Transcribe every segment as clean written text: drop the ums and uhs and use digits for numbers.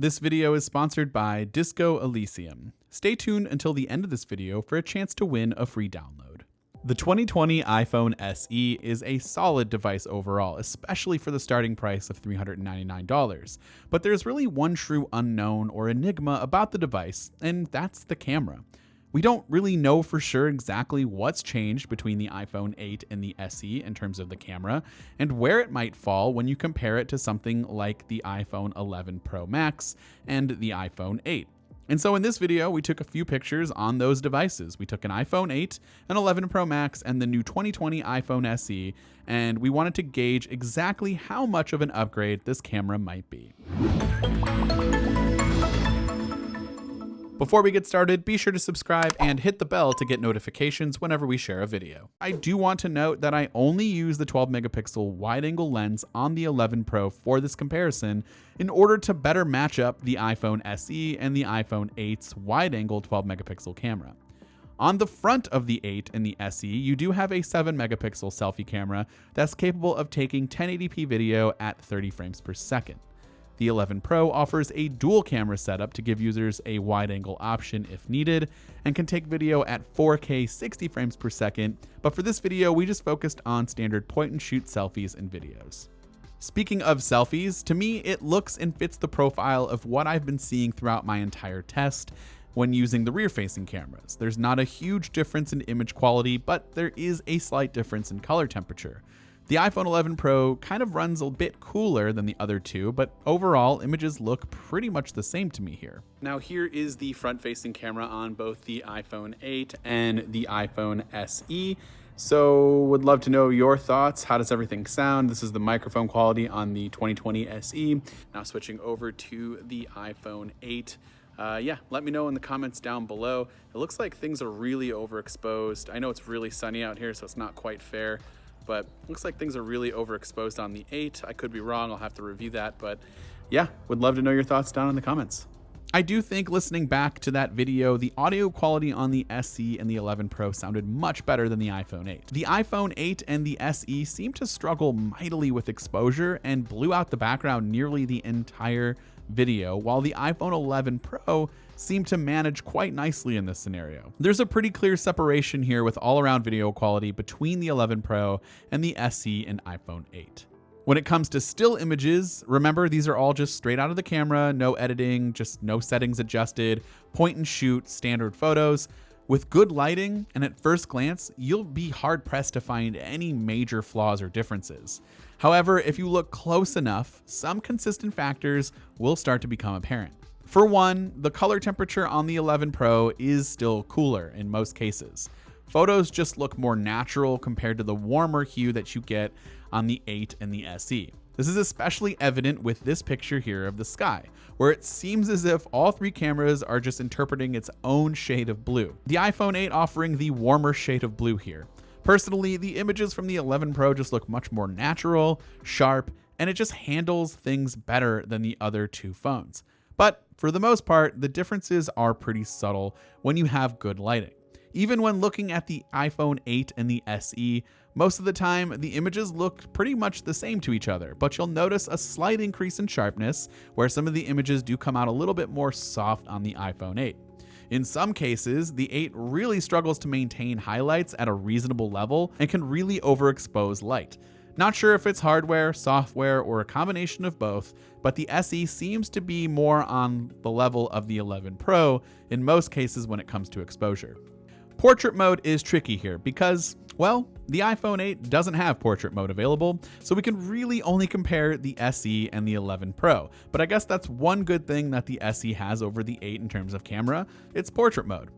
This video is sponsored by Disco Elysium. Stay tuned until the end of this video for a chance to win a free download. The 2020 iPhone SE is a solid device overall, especially for the starting price of $399. But there's really one true unknown or enigma about the device, and that's the camera. We don't really know for sure exactly what's changed between the iPhone 8 and the SE in terms of the camera, and where it might fall when you compare it to something like the iPhone 11 Pro Max and the iPhone 8. And so in this video, we took a few pictures on those devices. We took an iPhone 8, an 11 Pro Max, and the new 2020 iPhone SE, and we wanted to gauge exactly how much of an upgrade this camera might be. Before we get started, be sure to subscribe and hit the bell to get notifications whenever we share a video. I do want to note that I only use the 12 megapixel wide-angle lens on the 11 Pro for this comparison in order to better match up the iPhone SE and the iPhone 8's wide-angle 12 megapixel camera. On the front of the 8 and the SE, you do have a 7 megapixel selfie camera that's capable of taking 1080p video at 30 frames per second. The 11 Pro offers a dual camera setup to give users a wide-angle option if needed, and can take video at 4K 60 frames per second, but for this video we just focused on standard point-and-shoot selfies and videos. Speaking of selfies, to me it looks and fits the profile of what I've been seeing throughout my entire test when using the rear-facing cameras. There's not a huge difference in image quality, but there is a slight difference in color temperature. The iPhone 11 Pro kind of runs a bit cooler than the other two, but overall, images look pretty much the same to me here. Now here is the front-facing camera on both the iPhone 8 and the iPhone SE. So would love to know your thoughts. How does everything sound? This is the microphone quality on the 2020 SE. Now switching over to the iPhone 8. Let me know in the comments down below. It looks like things are really overexposed. I know it's really sunny out here, so it's not quite fair. But looks like things are really overexposed on the 8. I could be wrong, I'll have to review that, but yeah, would love to know your thoughts down in the comments. I do think listening back to that video, the audio quality on the SE and the 11 Pro sounded much better than the iPhone 8. The iPhone 8 and the SE seemed to struggle mightily with exposure and blew out the background nearly the entire video, while the iPhone 11 Pro seemed to manage quite nicely in this scenario. There's a pretty clear separation here with all-around video quality between the 11 Pro and the SE and iPhone 8. When it comes to still images, remember these are all just straight out of the camera, no editing, just no settings adjusted, point and shoot, standard photos. With good lighting, and at first glance, you'll be hard-pressed to find any major flaws or differences. However, if you look close enough, some consistent factors will start to become apparent. For one, the color temperature on the 11 Pro is still cooler in most cases. Photos just look more natural compared to the warmer hue that you get on the 8 and the SE. This is especially evident with this picture here of the sky, where it seems as if all three cameras are just interpreting its own shade of blue. The iPhone 8 offering the warmer shade of blue here. Personally, the images from the 11 Pro just look much more natural, sharp, and it just handles things better than the other two phones. But for the most part, the differences are pretty subtle when you have good lighting. Even when looking at the iPhone 8 and the SE, most of the time the images look pretty much the same to each other, but you'll notice a slight increase in sharpness where some of the images do come out a little bit more soft on the iPhone 8. In some cases, the 8 really struggles to maintain highlights at a reasonable level and can really overexpose light. Not sure if it's hardware, software, or a combination of both, but the SE seems to be more on the level of the 11 Pro in most cases when it comes to exposure. Portrait mode is tricky here because, well, the iPhone 8 doesn't have portrait mode available, so we can really only compare the SE and the 11 Pro. But I guess that's one good thing that the SE has over the 8 in terms of camera, it's portrait mode.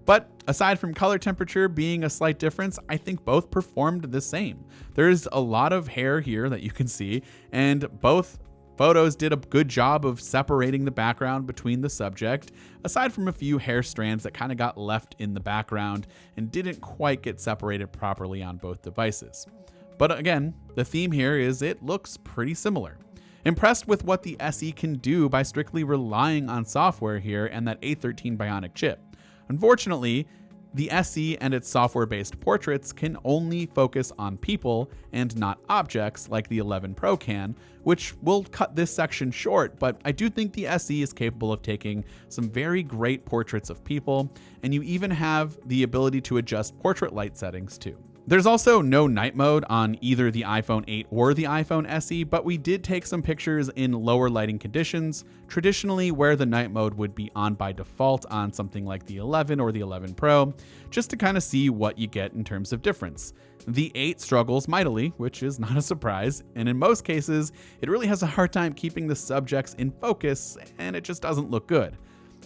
But aside from color temperature being a slight difference, I think both performed the same. There's a lot of hair here that you can see, and both photos did a good job of separating the background between the subject, aside from a few hair strands that kind of got left in the background and didn't quite get separated properly on both devices. But again, the theme here is it looks pretty similar. Impressed with what the SE can do by strictly relying on software here and that A13 Bionic chip. Unfortunately, The SE and its software-based portraits can only focus on people and not objects like the 11 Pro can, which will cut this section short, but I do think the SE is capable of taking some very great portraits of people, and you even have the ability to adjust portrait light settings too. There's also no night mode on either the iPhone 8 or the iPhone SE, but we did take some pictures in lower lighting conditions, traditionally where the night mode would be on by default on something like the 11 or the 11 Pro, just to kind of see what you get in terms of difference. The 8 struggles mightily, which is not a surprise, and in most cases, it really has a hard time keeping the subjects in focus, and it just doesn't look good.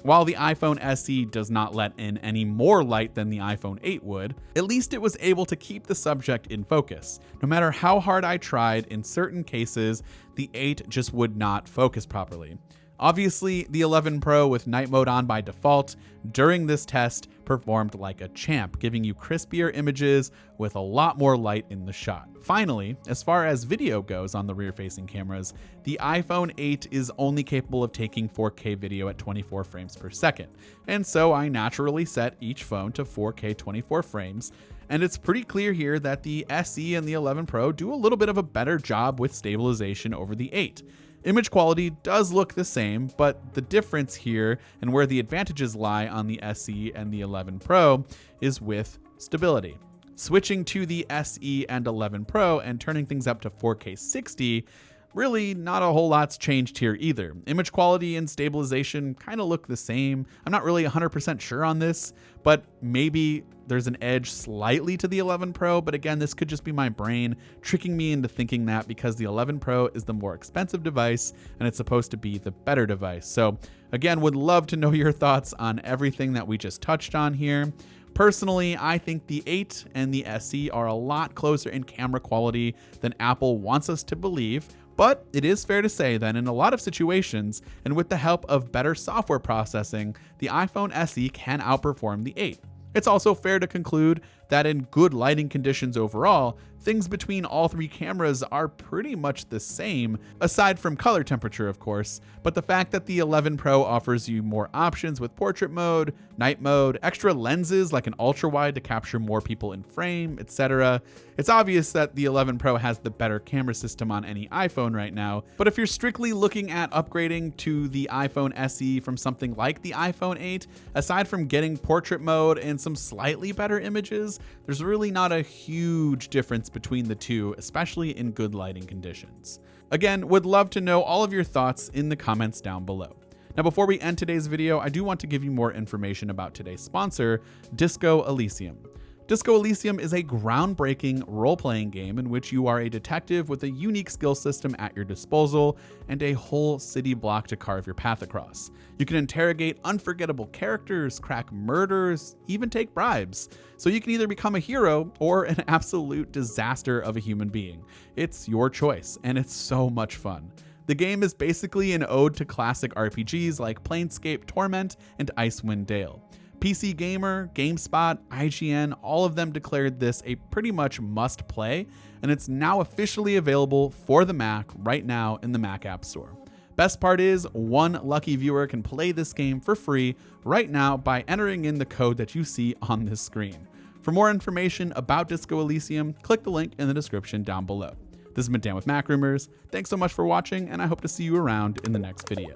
While the iPhone SE does not let in any more light than the iPhone 8 would, at least it was able to keep the subject in focus. No matter how hard I tried, in certain cases, the 8 just would not focus properly. Obviously, the 11 Pro with night mode on by default during this test performed like a champ, giving you crispier images with a lot more light in the shot. Finally, as far as video goes on the rear-facing cameras, the iPhone 8 is only capable of taking 4K video at 24 frames per second, and so I naturally set each phone to 4K 24 frames, and it's pretty clear here that the SE and the 11 Pro do a little bit of a better job with stabilization over the 8. Image quality does look the same, but the difference here and where the advantages lie on the SE and the 11 Pro is with stability. Switching to the SE and 11 Pro and turning things up to 4K 60, really not a whole lot's changed here either. Image quality and stabilization kind of look the same. I'm not really 100% sure on this, but maybe there's an edge slightly to the 11 Pro, but again, this could just be my brain tricking me into thinking that because the 11 Pro is the more expensive device and it's supposed to be the better device. So again, would love to know your thoughts on everything that we just touched on here. Personally, I think the 8 and the SE are a lot closer in camera quality than Apple wants us to believe, but it is fair to say that in a lot of situations, and with the help of better software processing, the iPhone SE can outperform the 8. It's also fair to conclude that in good lighting conditions overall, things between all three cameras are pretty much the same, aside from color temperature of course, but the fact that the 11 Pro offers you more options with portrait mode, night mode, extra lenses like an ultra wide to capture more people in frame, etc. It's obvious that the 11 Pro has the better camera system on any iPhone right now, but if you're strictly looking at upgrading to the iPhone SE from something like the iPhone 8, aside from getting portrait mode and some slightly better images, there's really not a huge difference between the two, especially in good lighting conditions. Again, would love to know all of your thoughts in the comments down below. Now, before we end today's video, I do want to give you more information about today's sponsor, Disco Elysium. Disco Elysium is a groundbreaking role-playing game in which you are a detective with a unique skill system at your disposal and a whole city block to carve your path across. You can interrogate unforgettable characters, crack murders, even take bribes. So you can either become a hero or an absolute disaster of a human being. It's your choice, and it's so much fun. The game is basically an ode to classic RPGs like Planescape Torment and Icewind Dale. PC Gamer, GameSpot, IGN, all of them declared this a pretty much must play, and it's now officially available for the Mac right now in the Mac App Store. Best part is, one lucky viewer can play this game for free right now by entering in the code that you see on this screen. For more information about Disco Elysium, click the link in the description down below. This has been Dan with MacRumors. Thanks so much for watching, and I hope to see you around in the next video.